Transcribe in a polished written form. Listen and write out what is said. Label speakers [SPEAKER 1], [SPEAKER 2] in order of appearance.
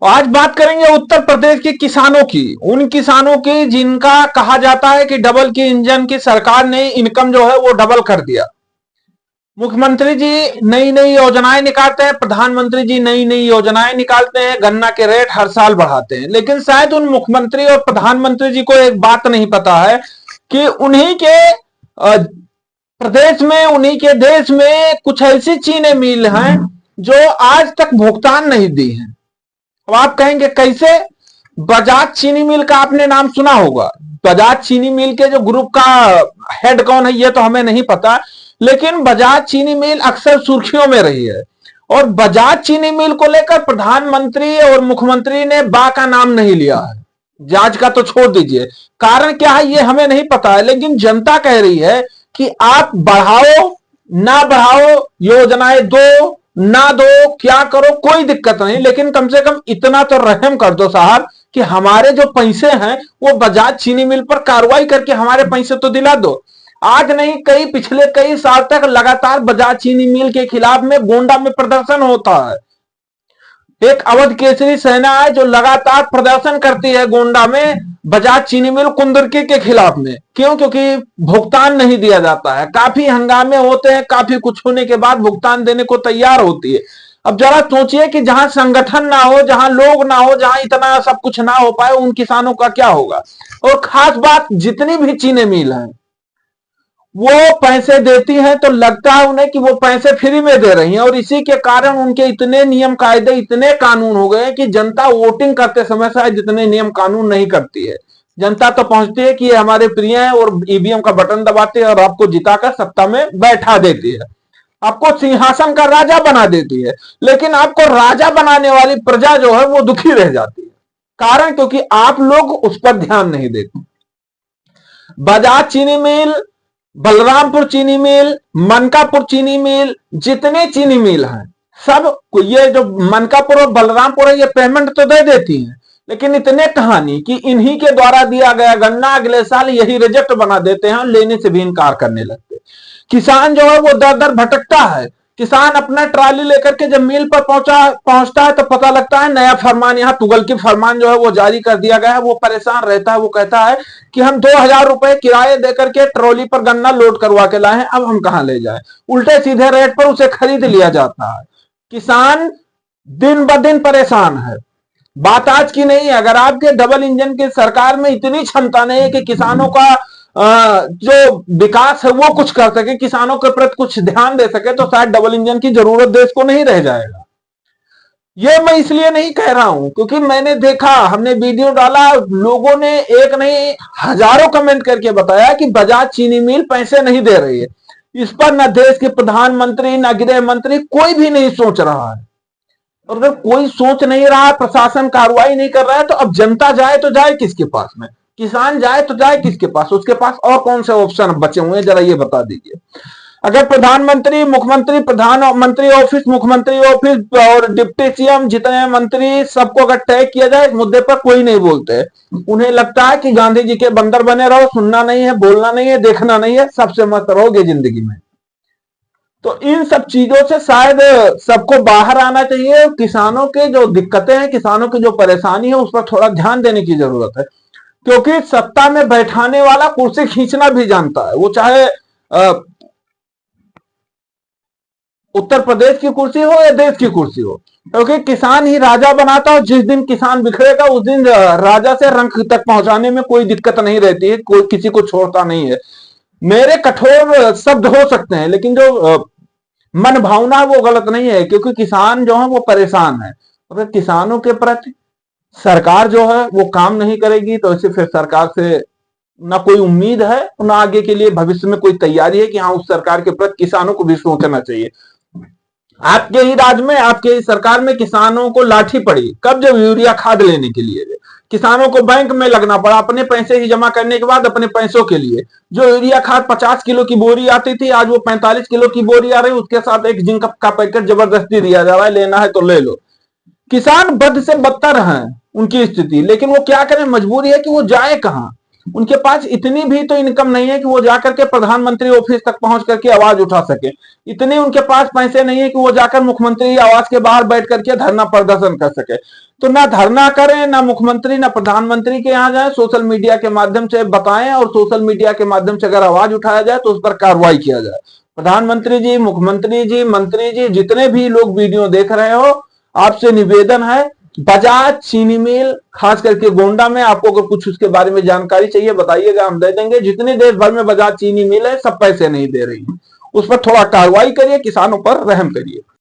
[SPEAKER 1] आज बात करेंगे उत्तर प्रदेश के किसानों की, उन किसानों की जिनका कहा जाता है कि डबल की इंजन की सरकार ने इनकम जो है वो डबल कर दिया। मुख्यमंत्री जी नई नई योजनाएं निकालते हैं, प्रधानमंत्री जी नई नई योजनाएं निकालते हैं, गन्ना के रेट हर साल बढ़ाते हैं, लेकिन शायद उन मुख्यमंत्री और प्रधानमंत्री जी को एक बात नहीं पता है कि उन्हीं के प्रदेश में, उन्हीं के देश में कुछ ऐसी चीनी मिल हैं जो आज तक भुगतान नहीं दी है। अब आप कहेंगे कैसे? बजाज चीनी मिल का आपने नाम सुना होगा। बजाज चीनी मिल के जो ग्रुप का हेड कौन है ये तो हमें नहीं पता, लेकिन बजाज चीनी मिल अक्सर सुर्खियों में रही है और बजाज चीनी मिल को लेकर प्रधानमंत्री और मुख्यमंत्री ने बा का नाम नहीं लिया है। जांच का तो छोड़ दीजिए, कारण क्या है ये हमें नहीं पता है, लेकिन जनता कह रही है कि आप बढ़ाओ ना बढ़ाओ, योजनाएं दो ना दो, क्या करो कोई दिक्कत नहीं, लेकिन कम से कम इतना तो रहम कर दो साहब कि हमारे जो पैसे हैं वो बजाज चीनी मिल पर कार्रवाई करके हमारे पैसे तो दिला दो। आज नहीं, पिछले कई साल तक लगातार बजाज चीनी मिल के खिलाफ में गोंडा में प्रदर्शन होता है। एक अवध केसरी सेना है जो लगातार प्रदर्शन करती है गोंडा में बजाज चीनी मिल कुंदरकी के खिलाफ में। क्यों? क्योंकि भुगतान नहीं दिया जाता है, काफी हंगामे होते हैं, काफी कुछ होने के बाद भुगतान देने को तैयार होती है। अब जरा सोचिए कि जहां संगठन ना हो, जहां लोग ना हो, जहां इतना सब कुछ ना हो पाए, उन किसानों का क्या होगा। और खास बात, जितनी भी चीनी मिल है वो पैसे देती हैं तो लगता है उन्हें कि वो पैसे फ्री में दे रही हैं, और इसी के कारण उनके इतने नियम कायदे, इतने कानून हो गए कि जनता वोटिंग करते समय शायद जितने नियम कानून नहीं करती है। जनता तो पहुंचती है कि ये हमारे प्रिय हैं और ईवीएम का बटन दबाते हैं और आपको जिताकर सत्ता में बैठा देती है, आपको सिंहासन का राजा बना देती है, लेकिन आपको राजा बनाने वाली प्रजा जो है वो दुखी रह जाती है। कारण क्योंकि आप लोग उस पर ध्यान नहीं देते। बजाज चीनी मिल, बलरामपुर चीनी मिल, मनकापुर चीनी मिल, जितने चीनी मिल हैं सब, ये जो मनकापुर और बलरामपुर है ये पेमेंट तो दे देती हैं, लेकिन इतने कहानी कि इन्हीं के द्वारा दिया गया गन्ना अगले साल यही रिजेक्ट बना देते हैं, लेने से भी इनकार करने लगते। किसान जो है वो दर दर भटकता है। किसान अपना ट्राली लेकर के जब मिल पर पहुंचता है तो पता लगता है नया फरमान, यहाँ तुगलकी फरमान जो है वो जारी कर दिया गया है। वो परेशान रहता है, वो कहता है कि हम 2000 रुपए किराए देकर के ट्रॉली पर गन्ना लोड करवा के लाए हैं, अब हम कहां ले जाएं। उल्टे सीधे रेट पर उसे खरीद लिया जाता है। किसान दिन ब दिन परेशान है। बात आज की नहीं है, अगर आपके डबल इंजन की सरकार में इतनी क्षमता नहीं है कि किसानों का जो विकास है वो कुछ कर सके, किसानों के प्रति कुछ ध्यान दे सके, तो शायद डबल इंजन की जरूरत देश को नहीं रह जाएगा। ये मैं इसलिए नहीं कह रहा हूं क्योंकि मैंने देखा, हमने वीडियो डाला, लोगों ने एक नहीं हजारों कमेंट करके बताया कि बजाज चीनी मिल पैसे नहीं दे रही है। इस पर न देश के प्रधानमंत्री, न गृह मंत्री, कोई भी नहीं सोच रहा है। और अगर कोई सोच नहीं रहा, प्रशासन कार्रवाई नहीं कर रहा है, तो अब जनता जाए तो जाए किसके पास में, किसान जाए तो जाए किसके पास, उसके पास और कौन से ऑप्शन बचे हुए हैं, जरा ये बता दीजिए। अगर प्रधानमंत्री, मुख्यमंत्री, प्रधानमंत्री ऑफिस, मुख्यमंत्री ऑफिस और डिप्टी सीएम, जितने मंत्री, सबको अगर टैग किया जाए इस मुद्दे पर, कोई नहीं बोलते। उन्हें लगता है कि गांधी जी के बंदर बने रहो, सुनना नहीं है, बोलना नहीं है, देखना नहीं है, सबसे मस्त रहोगे जिंदगी में। तो इन सब चीजों से शायद सबको बाहर आना चाहिए। किसानों के जो दिक्कतें हैं, किसानों की जो परेशानी है, उस पर थोड़ा ध्यान देने की जरूरत है, क्योंकि सत्ता में बैठाने वाला कुर्सी खींचना भी जानता है, वो चाहे उत्तर प्रदेश की कुर्सी हो या देश की कुर्सी हो, क्योंकि किसान ही राजा बनाता है। जिस दिन किसान बिखरेगा उस दिन राजा से रंक तक पहुंचाने में कोई दिक्कत नहीं रहती है, कोई किसी को छोड़ता नहीं है। मेरे कठोर शब्द हो सकते हैं, लेकिन जो मन भावना वो गलत नहीं है, क्योंकि किसान जो है वो परेशान है। अगर किसानों के प्रति सरकार जो है वो काम नहीं करेगी तो इसे फिर सरकार से ना कोई उम्मीद है, ना आगे के लिए भविष्य में कोई तैयारी है कि हाँ उस सरकार के प्रति किसानों को भी सोचना चाहिए। आपके ही राज्य में, आपके ही सरकार में किसानों को लाठी पड़ी कब? जब यूरिया खाद लेने के लिए किसानों को बैंक में लगना पड़ा, अपने पैसे ही जमा करने के बाद अपने पैसों के लिए। जो यूरिया खाद 50 किलो की बोरी आती थी, आज वो 45 किलो की बोरी आ रही, उसके साथ एक जिंक का पैकेट जबरदस्ती दिया जा रहा है, लेना है तो ले लो। किसान बद से बदतर हैं उनकी स्थिति, लेकिन वो क्या करें, मजबूरी है कि वो जाए कहां। उनके पास इतनी भी तो इनकम नहीं है कि वो जाकर के प्रधानमंत्री ऑफिस तक पहुंच करके आवाज उठा सके। इतने उनके पास पैसे नहीं है कि वो जाकर मुख्यमंत्री आवास के बाहर बैठ करके धरना प्रदर्शन कर सके। तो ना धरना करें, ना मुख्यमंत्री ना प्रधानमंत्री के यहाँ जाए, सोशल मीडिया के माध्यम से बताएं और सोशल मीडिया के माध्यम से अगर आवाज उठाया जाए तो उस पर कार्रवाई किया जाए। प्रधानमंत्री जी, मुख्यमंत्री जी, मंत्री जी, जितने भी लोग वीडियो देख रहे हो, आपसे निवेदन है, बजाज चीनी मिल खास करके गोंडा में, आपको अगर कुछ उसके बारे में जानकारी चाहिए बताइएगा, हम दे देंगे। जितने देश भर में बजाज चीनी मिल है सब पैसे नहीं दे रही है, उस पर थोड़ा कार्रवाई करिए, किसानों पर रहम करिए।